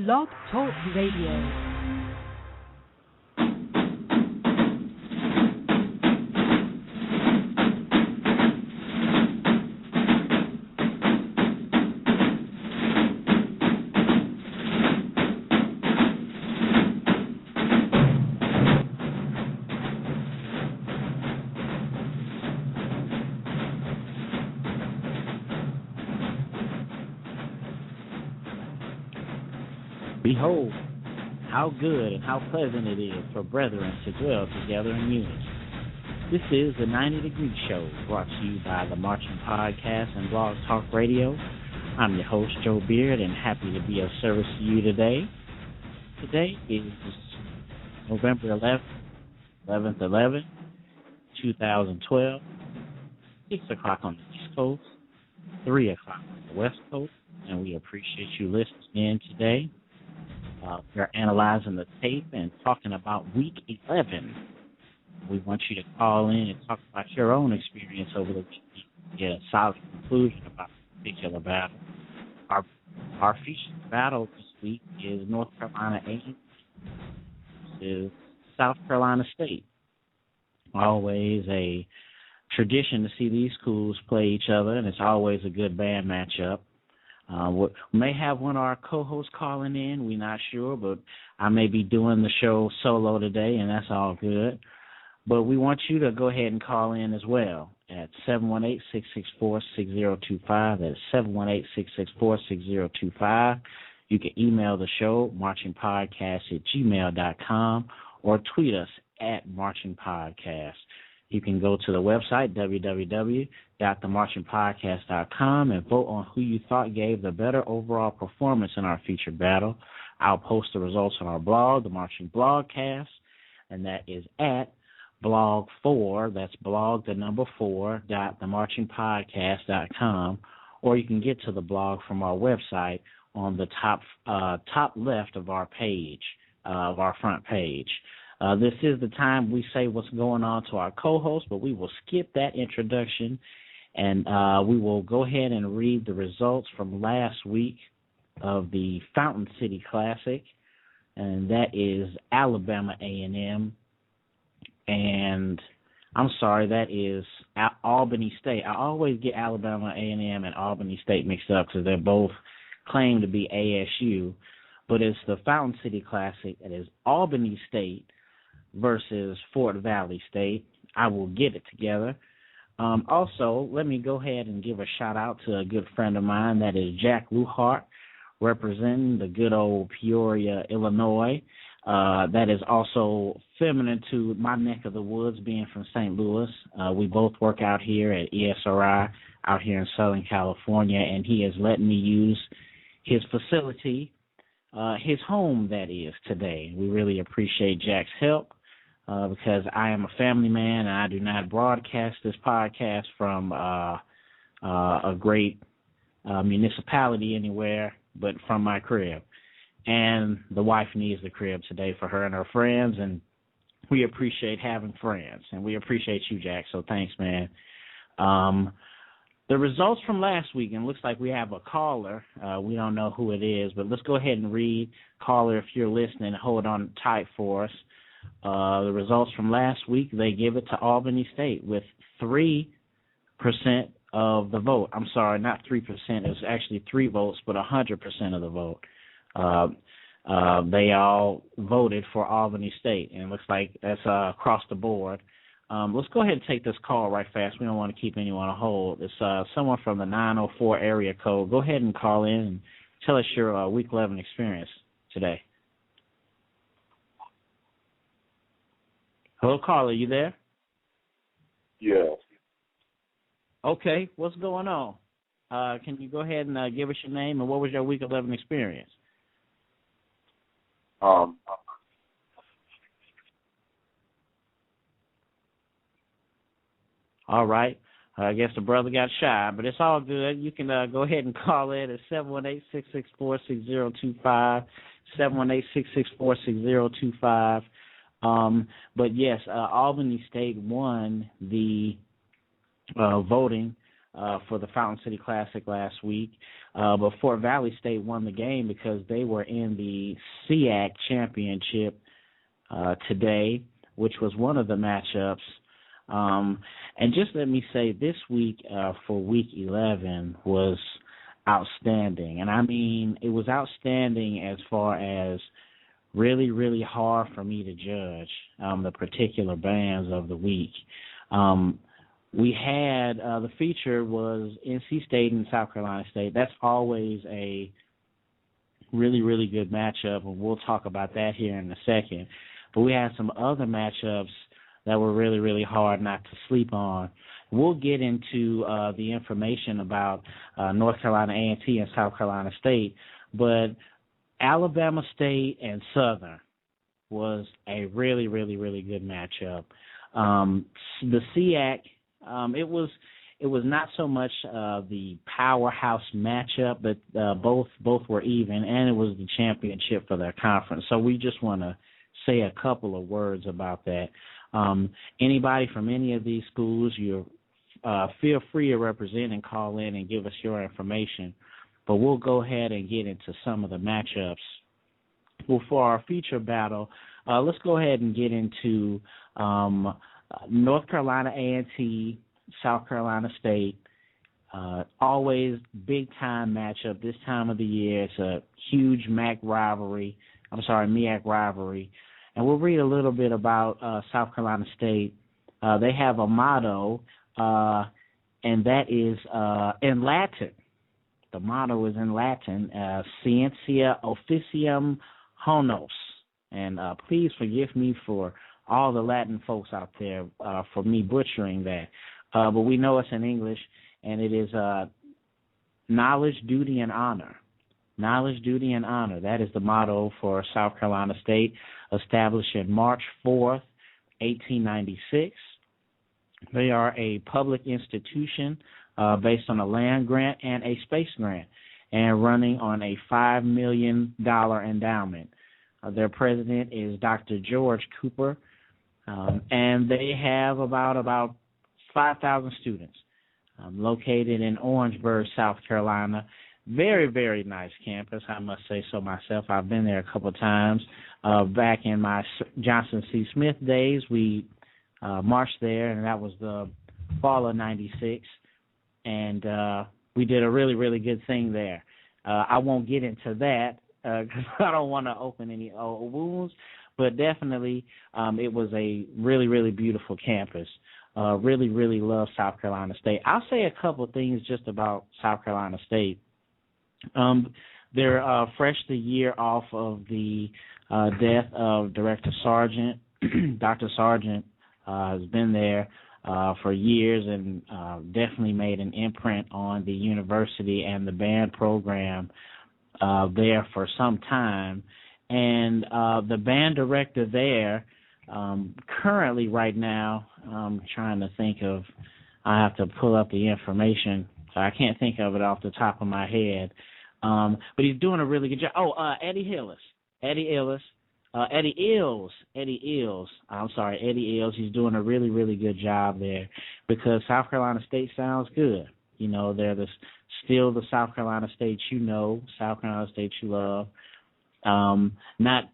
Blog Talk Radio. Behold, how good and how pleasant it is for brethren to dwell together in unity. This is the 90 Degree Show, brought to you by the Marching Podcast and Blog Talk Radio. I'm your host, Joe Beard, and happy to be of service to you today. Today is November 11th, 2012, 6 o'clock on the East Coast, 3 o'clock on the West Coast, and we appreciate you listening in today. We're analyzing the tape and talking about Week 11. We want you to call in and talk about your own experience over the week to get a solid conclusion about a particular battle. Our featured battle this week is North Carolina A&amp versus South Carolina State. Always a tradition to see these schools play each other, and it's always a good band matchup. We may have one of our co-hosts calling in. We're not sure, but I may be doing the show solo today, and that's all good. But we want you to go ahead and call in as well at 718-664-6025. That's 718-664-6025. You can email the show, marchingpodcast@gmail.com, or tweet us at marchingpodcast. You can go to the website, www.themarchingpodcast.com, and vote on who you thought gave the better overall performance in our featured battle. I'll post the results on our blog, The Marching Blogcast, and that is at blog4, that's blog, the number 4, .themarchingpodcast.com, or you can get to the blog from our website on the top left of our page, of our front page. This is the time we say what's going on to our co-host, but we will skip that introduction, and we will go ahead and read the results from last week of the Fountain City Classic, and that is Alabama A&M, and I'm sorry, that is Albany State. I always get Alabama A&M and Albany State mixed up because they're both claimed to be ASU, but it's the Fountain City Classic. It is Albany State versus Fort Valley State. I will get it together. Also, let me go ahead and give a shout-out to a good friend of mine. That is Jack Luhart, representing the good old Peoria, Illinois. That is also feminine to my neck of the woods, being from St. Louis. We both work out here at ESRI out here in Southern California, and he has let me use his facility, his home, that is, today. We really appreciate Jack's help. Because I am a family man and I do not broadcast this podcast from a great municipality anywhere, but from my crib. And the wife needs the crib today for her and her friends, and we appreciate having friends, and we appreciate you, Jack, so thanks, man. The results from last week, and it looks like we have a caller. We don't know who it is, but let's go ahead and read. Caller, if you're listening, hold on tight for us. The results from last week, they give it to Albany State with 3% of the vote. I'm sorry, not 3%. It was actually 3 votes, but 100% of the vote. They all voted for Albany State, and it looks like that's across the board. Let's go ahead and take this call right fast. We don't want to keep anyone on hold. It's someone from the 904 area code. Go ahead and call in and tell us your Week 11 experience today. Hello, caller, you there? Yeah. Okay, what's going on? Can you go ahead and give us your name and what was your Week 11 experience? All right. I guess the brother got shy, but it's all good. You can go ahead and call in at 718-664-6025, 718-664-6025. But yes, Albany State won the voting for the Fountain City Classic last week. But Fort Valley State won the game because they were in the SIAC Championship today, which was one of the matchups. And just let me say, this week for Week 11 was outstanding. And I mean, it was outstanding as far as really, really hard for me to judge the particular bands of the week. We had the feature was NC State and South Carolina State. That's always a really, really good matchup, and we'll talk about that here in a second. But we had some other matchups that were really, really hard not to sleep on. We'll get into the information about North Carolina A&T and South Carolina State, but Alabama State and Southern was a really, really, really good matchup. The SIAC, it was not so much the powerhouse matchup, but both were even, and it was the championship for their conference. So we just want to say a couple of words about that. Anybody from any of these schools, you feel free to represent and call in and give us your information. But we'll go ahead and get into some of the matchups. Well, for our feature battle, let's go ahead and get into North Carolina A&T, South Carolina State. Always big-time matchup this time of the year. It's a huge MEAC rivalry. And we'll read a little bit about South Carolina State. They have a motto, and that is in Latin. The motto is in Latin, Scientia Officium Honos. And please forgive me for all the Latin folks out there for me butchering that. But we know it's in English, and it is knowledge, duty, and honor. Knowledge, duty, and honor. That is the motto for South Carolina State, established in March 4th, 1896. They are a public institution based on a land grant and a space grant, and running on a $5 million endowment. Their president is Dr. George Cooper, and they have about 5,000 students located in Orangeburg, South Carolina. Very, very nice campus, I must say so myself. I've been there a couple of times. Back in my Johnson C. Smith days, we marched there, and that was the fall of 96. And we did a really, really good thing there. I won't get into that because I don't want to open any old wounds, but definitely it was a really, really beautiful campus. Really, really love South Carolina State. I'll say a couple of things just about South Carolina State. They're fresh the year off of the death of Director Sargent. Dr. Sargent has been there for years and definitely made an imprint on the university and the band program there for some time. And the band director there currently right now, I'm trying to think of, I have to pull up the information, so I can't think of it off the top of my head. But he's doing a really good job. Eddie Ills. He's doing a really, really good job there because South Carolina State sounds good. You know, they're still the South Carolina State you know, South Carolina State you love. Not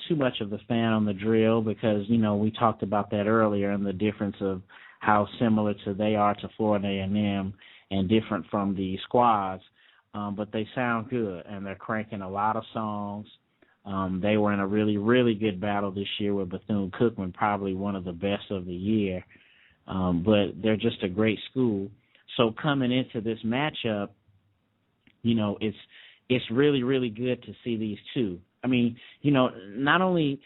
too much of the fan on the drill because, you know, we talked about that earlier and the difference of how similar they are to Florida A&M and different from the squads. But they sound good, and they're cranking a lot of songs. They were in a really, really good battle this year with Bethune-Cookman, probably one of the best of the year. But they're just a great school. So coming into this matchup, you know, it's really, really good to see these two. I mean, you know, not only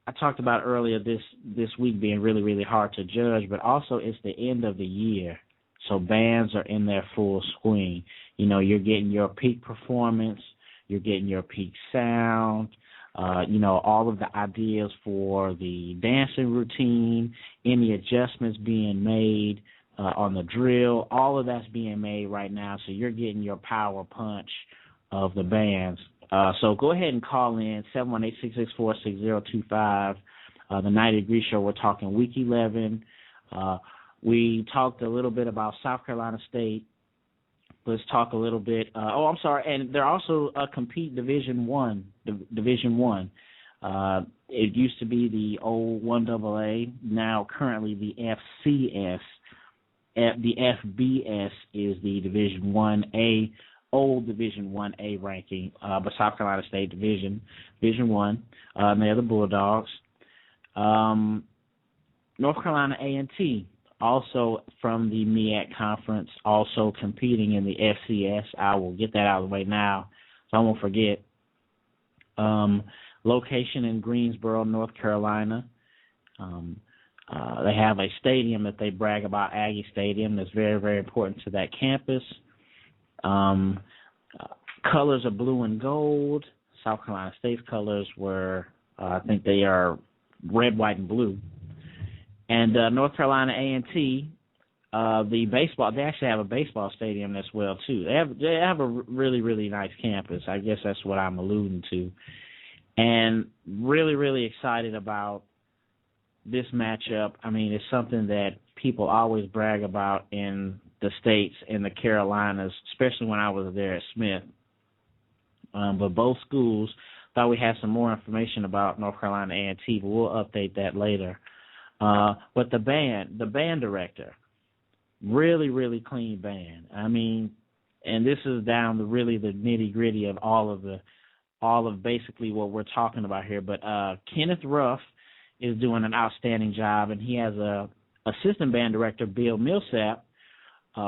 I talked about earlier this week being really, really hard to judge, but also it's the end of the year. So bands are in their full swing. You know, you're getting your peak performance, you're getting your peak sound, you know, all of the ideas for the dancing routine, any adjustments being made on the drill, all of that's being made right now. So you're getting your power punch of the bands. So go ahead and call in 718-664-6025. The 90 Degree Show, we're talking week 11. We talked a little bit about South Carolina State. Let's talk a little bit. I'm sorry, and they're also compete Division One. Division One. It used to be the old 1AA. Now, currently, the FCS. The FBS is the Division 1A, old Division 1A ranking, but South Carolina State Division 1. They're the Bulldogs. North Carolina A&T, also from the MEAC conference, also competing in the FCS. I will get that out of the way now, so I won't forget. Location in Greensboro, North Carolina. They have a stadium that they brag about, Aggie Stadium, that's very, very important to that campus. Colors are blue and gold. South Carolina State's colors were, I think they are red, white, and blue. And North Carolina A&T, the baseball, they actually have a baseball stadium as well, too. They have a really, really nice campus. I guess that's what I'm alluding to. And really, really excited about this matchup. I mean, it's something that people always brag about in the States, in the Carolinas, especially when I was there at Smith. But both schools thought we had some more information about North Carolina A&T, but we'll update that later. But the band director, really, really clean band. I mean, and this is down to really the nitty-gritty of all of basically what we're talking about here. But Kenneth Ruff is doing an outstanding job, and he has a assistant band director, Bill Millsap.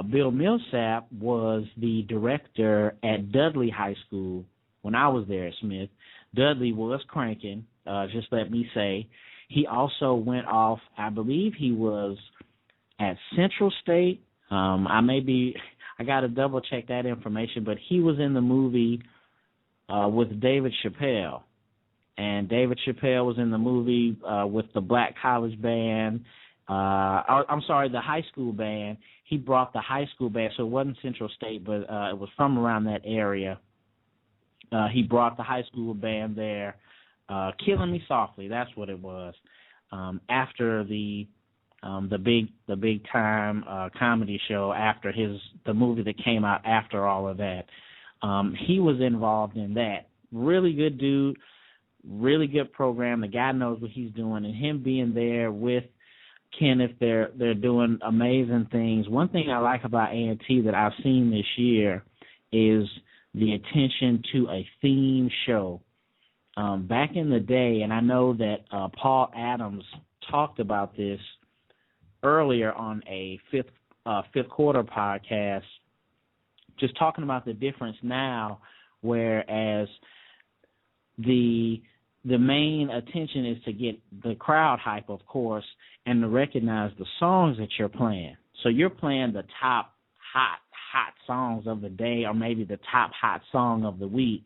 Bill Millsap was the director at Dudley High School when I was there at Smith. Dudley was crankin, just let me say. He also went off, I believe he was at Central State. I got to double check that information, but he was in the movie with David Chappelle. And David Chappelle was in the movie with the Black College Band. The high school band. He brought the high school band, so it wasn't Central State, but it was from around that area. He brought the high school band there. Killing Me Softly, that's what it was. After the big time comedy show, after the movie that came out after all of that, he was involved in that. Really good dude, really good program. The guy knows what he's doing, and him being there with Kenneth, they're doing amazing things. One thing I like about A&T that I've seen this year is the attention to a theme show. Back in the day, and I know that Paul Adams talked about this earlier on a fifth quarter podcast, just talking about the difference now, whereas the main attention is to get the crowd hype, of course, and to recognize the songs that you're playing. So you're playing the top hot songs of the day, or maybe the top hot song of the week.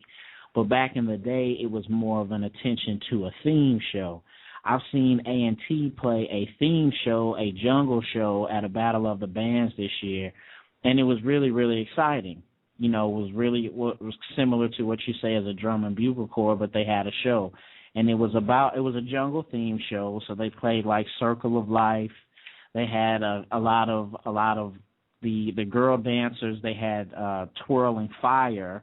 But back in the day, it was more of an attention to a theme show. I've seen A&T play a theme show, a jungle show at a Battle of the Bands this year, and it was really, really exciting. You know, it was similar to what you say as a drum and bugle corps, but they had a show. And it was a jungle theme show, so they played like Circle of Life. They had a lot of the girl dancers. They had Twirling Fire.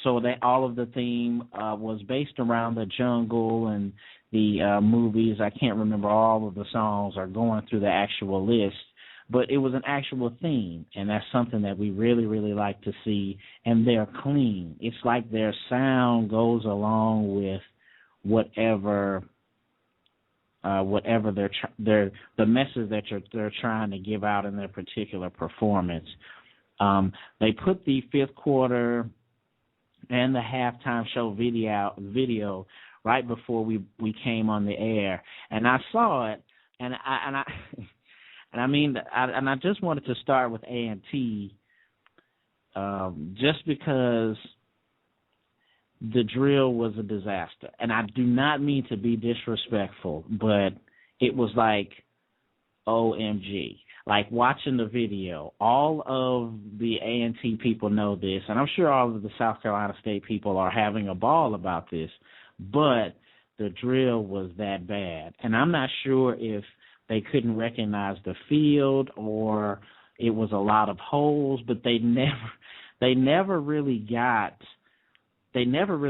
So all of the theme was based around the jungle and the movies. I can't remember all of the songs or going through the actual list, but it was an actual theme, and that's something that we really, really like to see. And they're clean. It's like their sound goes along with whatever the message that they're trying to give out in their particular performance. They put the fifth quarter and the halftime show video right before we came on the air, and I saw it, and I just wanted to start with A&T, just because the drill was a disaster, and I do not mean to be disrespectful, but it was like OMG. Like watching the video, all of the A&T people know this, and I'm sure all of the South Carolina State people are having a ball about this, but the drill was that bad. And I'm not sure if they couldn't recognize the field, or it was a lot of holes, but they never really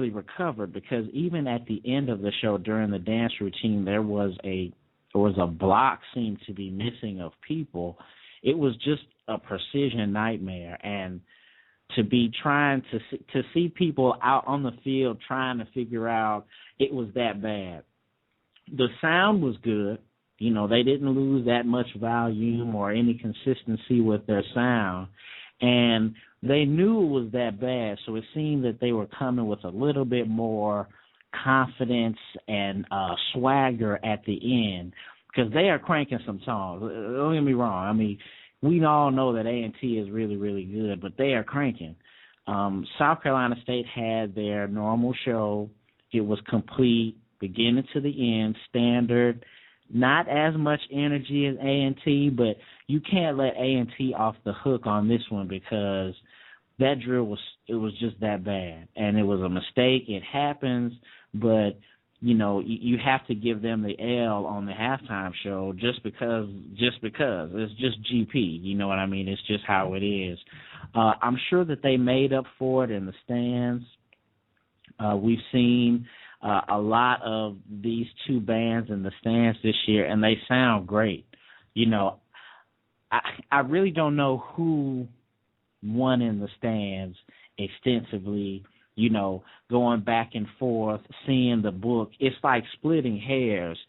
recovered, because even at the end of the show during the dance routine, there was a block seemed to be missing of people. It was just a precision nightmare, and to be trying to see people out on the field trying to figure out, it was that bad. The sound was good. You know, they didn't lose that much volume or any consistency with their sound, and they knew it was that bad, so it seemed that they were coming with a little bit more confidence and swagger at the end, because they are cranking some songs. Don't get me wrong. I mean, we all know that A&T is really, really good, but they are cranking. South Carolina State had their normal show. It was complete, beginning to the end, standard. Not as much energy as A&T, but you can't let A&T off the hook on this one, because that drill was just that bad, and it was a mistake. It happens, but you know, you have to give them the L on the halftime show just because it's just GP. You know what I mean? It's just how it is. I'm sure that they made up for it in the stands. We've seen a lot of these two bands in the stands this year, and they sound great. You know, I really don't know who won in the stands extensively. You know, going back and forth, seeing the book, it's like splitting hairs.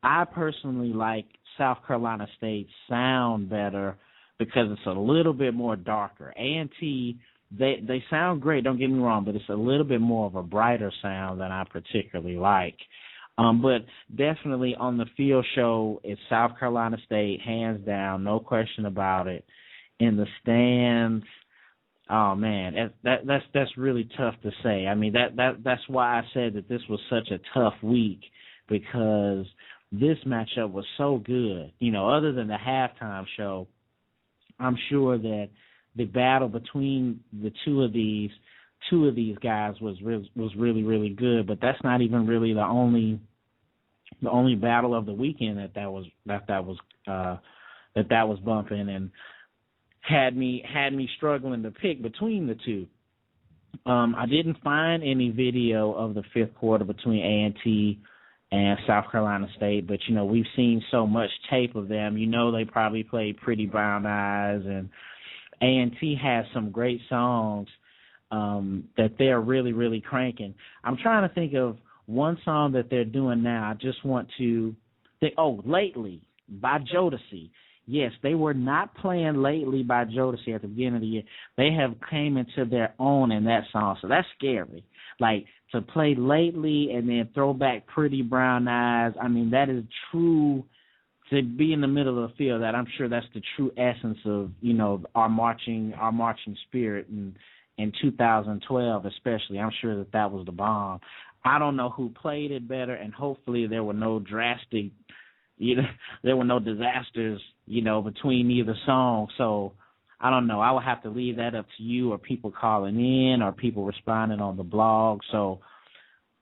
I personally like South Carolina State's sound better because it's a little bit more darker. A&T, they sound great, don't get me wrong, but it's a little bit more of a brighter sound than I particularly like. But definitely on the field show, it's South Carolina State, hands down, no question about it. In the stands, oh man, that's really tough to say. I mean, that's why I said that this was such a tough week, because this matchup was so good. You know, other than the halftime show, I'm sure that the battle between the two of these guys was really, really good. But that's not even really the only battle of the weekend that was bumping and had me struggling to pick between the two. I didn't find any video of the fifth quarter between A&T and South Carolina State, but, you know, we've seen so much tape of them. You know, they probably played Pretty Brown Eyes, and A&T has some great songs that they're really, really cranking. I'm trying to think of one song that they're doing now. I just want to think, Lately by Jodeci. Yes, they were not playing Lately by Jodeci at the beginning of the year. They have came into their own in that song, so that's scary. Like, to play Lately and then throw back Pretty Brown Eyes, I mean, that is true, to be in the middle of the field. That I'm sure that's the true essence of, you know, our marching spirit in 2012 especially. I'm sure that was the bomb. I don't know who played it better, and hopefully there were no drastic, there were no disasters, between either song. So I don't know. I will have to leave that up to you, or people calling in, or people responding on the blog. So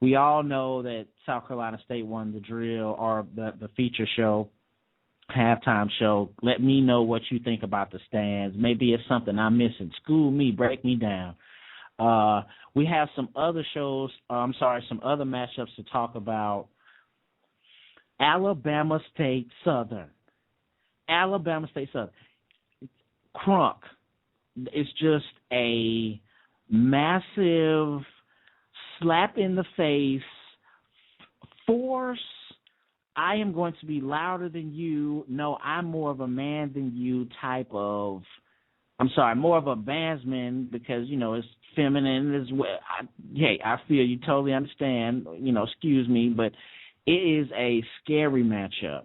we all know that South Carolina State won the drill, or the feature show, halftime show. Let me know what you think about the stands. Maybe it's something I'm missing. School me, break me down. We have some other some other matchups to talk about. Alabama State Southern. Crunk. It's just a massive slap in the face, force. I am going to be louder than you. No, I'm more of a man than you type of. More of a bandsman, because, it's feminine as well. I feel you, totally understand, excuse me, but it is a scary matchup.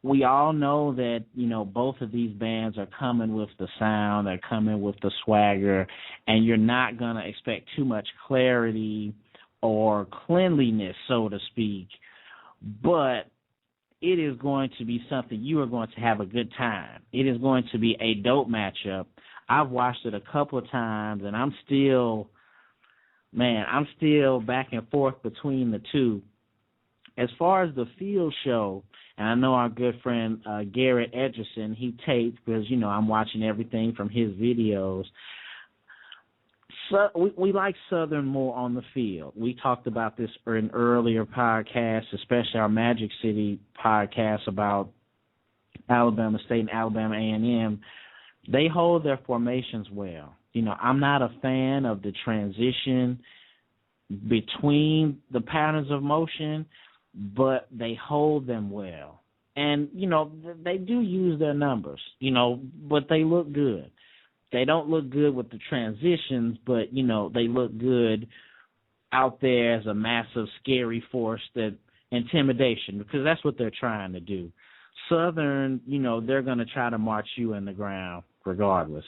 We all know that, both of these bands are coming with the sound, they're coming with the swagger, and you're not going to expect too much clarity or cleanliness, so to speak, but it is going to be something you are going to have a good time. It is going to be a dope matchup. I've watched it a couple of times, and I'm still back and forth between the two. As far as the field show, And I know our good friend Garrett Edgerson, he taped because, I'm watching everything from his videos. So we like Southern more on the field. We talked about this in earlier podcasts, especially our Magic City podcast about Alabama State and Alabama A&M. They hold their formations well. I'm not a fan of the transition between the patterns of motion, but they hold them well. And, they do use their numbers, but they look good. They don't look good with the transitions, but, they look good out there as a massive, scary force, that intimidation, because that's what they're trying to do. Southern, they're going to try to march you in the ground regardless.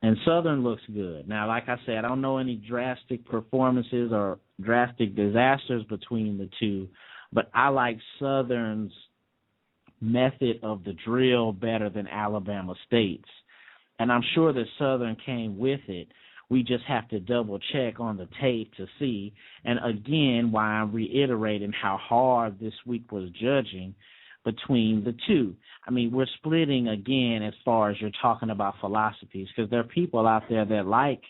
And Southern looks good. Now, like I said, I don't know any drastic performances or drastic disasters between the two, but I like Southern's method of the drill better than Alabama State's. And I'm sure that Southern came with it. We just have to double-check on the tape to see. And, again, why I'm reiterating how hard this week was judging between the two. I mean, we're splitting again as far as you're talking about philosophies, because there are people out there that like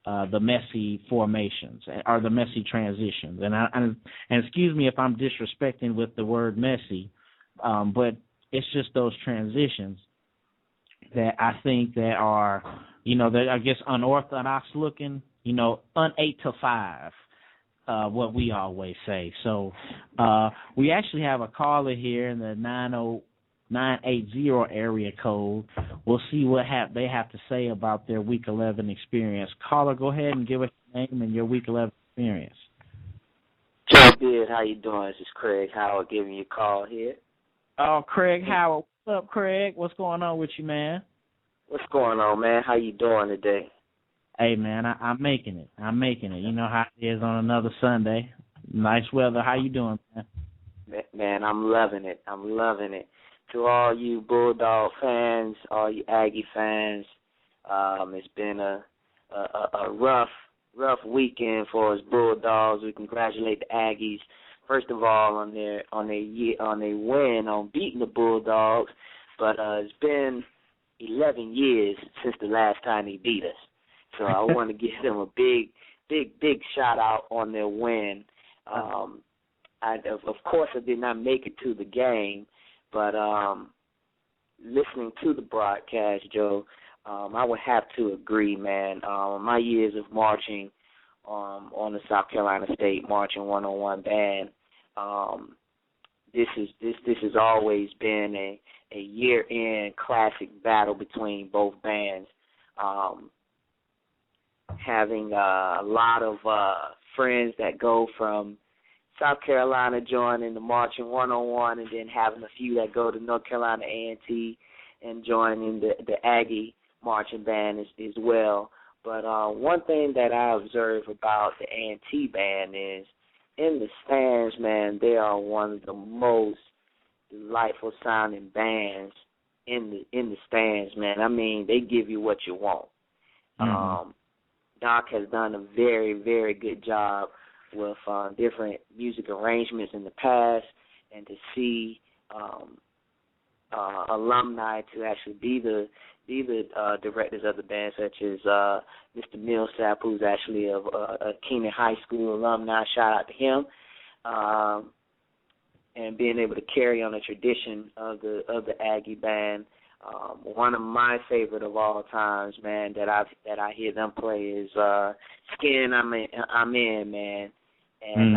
the messy formations or the messy transitions. And excuse me if I'm disrespecting with the word messy, but it's just those transitions that I think that are, that I guess unorthodox looking, 8 to 5. What we always say. So we actually have a caller here in the 980 area code. We'll see what they have to say about their Week 11 experience. Caller, go ahead and give us your name and your Week 11 experience. Joe Beard, how you doing? This is Craig Howard giving you a call here. Oh, Craig Howard. What's up, Craig? What's going on with you, man? What's going on, man? How you doing today? Hey, man, I'm making it. You know how it is on another Sunday. Nice weather. How you doing, man? Man, I'm loving it. To all you Bulldog fans, all you Aggie fans, it's been a rough weekend for us Bulldogs. We congratulate the Aggies first of all on their win on beating the Bulldogs, but it's been 11 years since the last time they beat us. So I want to give them a big shout out on their win. Of course, I did not make it to the game, but listening to the broadcast, Joe, I would have to agree, man. My years of marching on the South Carolina State Marching 101 band, this has always been a year-end classic battle between both bands. Having a lot of friends that go from South Carolina joining the Marching 101, and then having a few that go to North Carolina A&T and joining the Aggie marching band as well. But one thing that I observe about the A&T band is in the stands, man, they are one of the most delightful sounding bands in the stands, man. I mean, they give you what you want. Mm-hmm. Doc has done a very, very good job with different music arrangements in the past, and to see alumni to actually be the directors of the band, such as Mr. Millsap, who's actually a Keenan High School alumni. Shout out to him, and being able to carry on the tradition of the Aggie band. One of my favorite of all times, man, that I hear them play is "Skin I'm In," man, and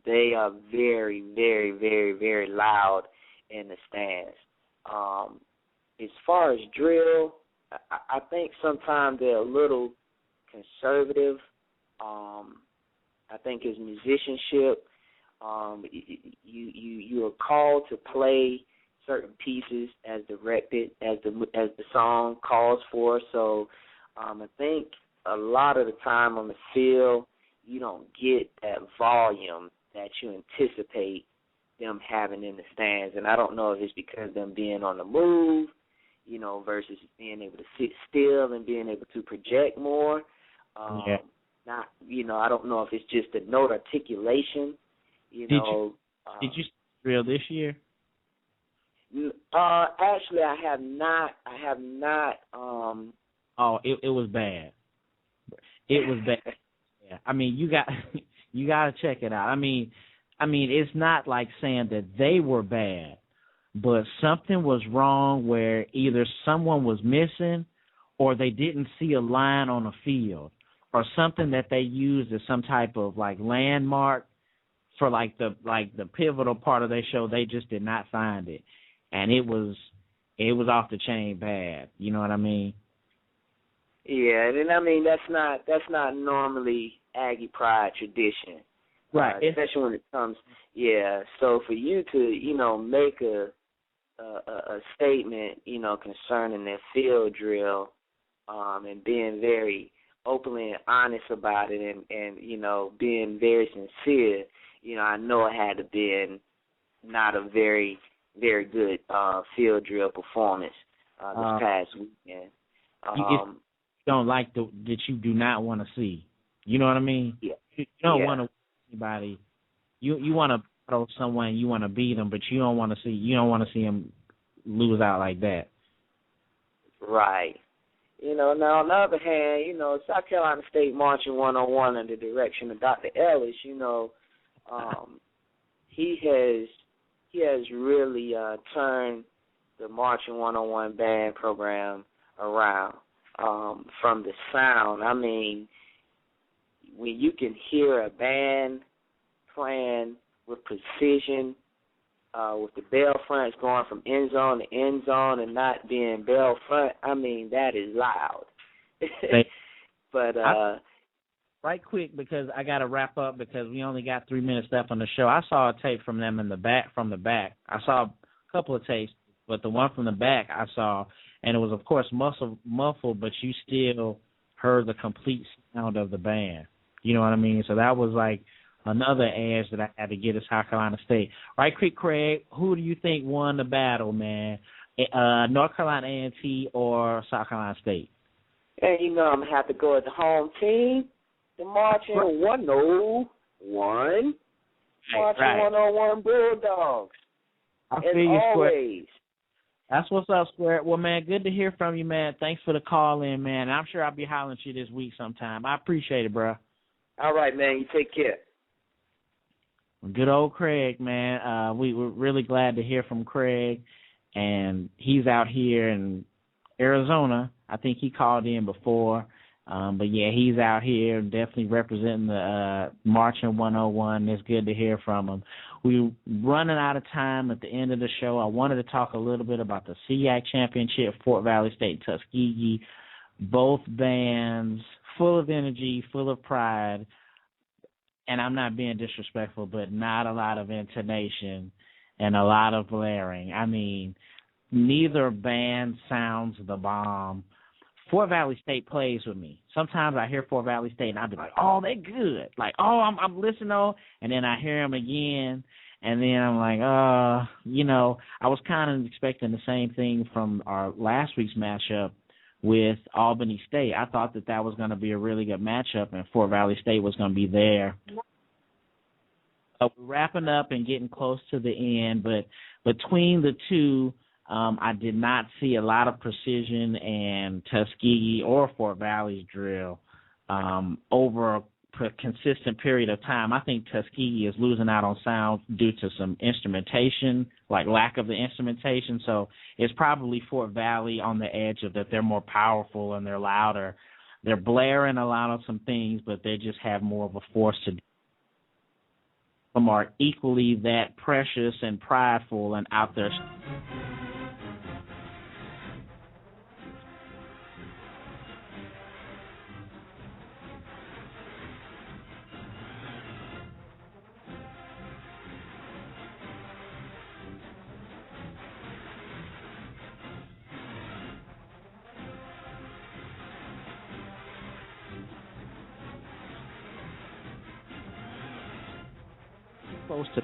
they are very, very, very, very loud in the stands. As far as drill, I think sometimes they're a little conservative. I think as musicianship, you are called to play certain pieces as directed, as the song calls for. So I think a lot of the time on the field, you don't get that volume that you anticipate them having in the stands. And I don't know if it's because of them being on the move, versus being able to sit still and being able to project more. I don't know if it's just the note articulation. Did you drill this year? Actually, I have not. Oh, it was bad. It was bad. Yeah. I mean, you got to check it out. I mean, it's not like saying that they were bad, but something was wrong where either someone was missing or they didn't see a line on a field or something that they used as some type of like landmark for like the pivotal part of their show. They just did not find it. And it was off the chain bad. You know what I mean? Yeah, and I mean that's not normally Aggie Pride tradition. Right. Especially when it comes, so for you to, make a statement, concerning their field drill, and being very openly and honest about it and being very sincere, I know it had to been not a very, very good field drill performance this past weekend. You don't like that you do not want to see. You know what I mean? Yeah. You don't want to anybody. You want to battle someone, you want to beat them, but you don't want to see them lose out like that. Right. Now on the other hand, South Carolina State marching 101 under the direction of Dr. Ellis, he has really turned the marching 101 band program around. From the sound, I mean, when you can hear a band playing with precision, with the bell fronts going from end zone to end zone and not being bell front, I mean, that is loud. But right quick, because I got to wrap up because we only got 3 minutes left on the show. I saw a tape from them from the back. I saw a couple of tapes, but the one from the back I saw, and it was, of course, muffled, but you still heard the complete sound of the band. You know what I mean? So that was like another edge that I had to get at South Carolina State. Right quick, Craig, who do you think won the battle, man? North Carolina A&T or South Carolina State? And I'm going to have to go at the home team, the marching 101. Marching 101 Bulldogs. I feel you, Square. That's what's up, Square. Well, man, good to hear from you, man. Thanks for the call in, man. I'm sure I'll be hollering at you this week sometime. I appreciate it, bro. All right, man. You take care. Good old Craig, man. We were really glad to hear from Craig, and he's out here in Arizona. I think he called in before. But, yeah, he's out here definitely representing the Marching 101. It's good to hear from him. We're running out of time at the end of the show. I wanted to talk a little bit about the SIAC Championship, Fort Valley State, Tuskegee. Both bands full of energy, full of pride, and I'm not being disrespectful, but not a lot of intonation and a lot of blaring. I mean, neither band sounds the bomb. Fort Valley State plays with me. Sometimes I hear Fort Valley State and I'll be like, oh, they're good. Like, oh, I'm listening, and then I hear them again, and then I'm like, I was kind of expecting the same thing from our last week's matchup with Albany State. I thought that was going to be a really good matchup, and Fort Valley State was going to be there. We're wrapping up and getting close to the end, but between the two, I did not see a lot of precision in Tuskegee or Fort Valley's drill over a consistent period of time. I think Tuskegee is losing out on sound due to some instrumentation, like lack of the instrumentation. So it's probably Fort Valley on the edge of that they're more powerful and they're louder. They're blaring a lot of some things, but they just have more of a force to do. Some are equally that precious and prideful and out there. Close to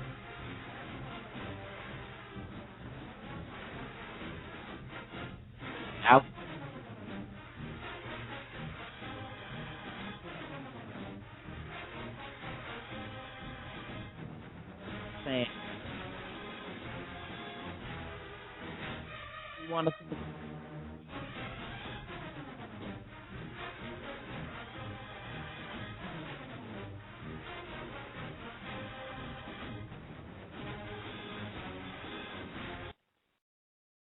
out. you want us to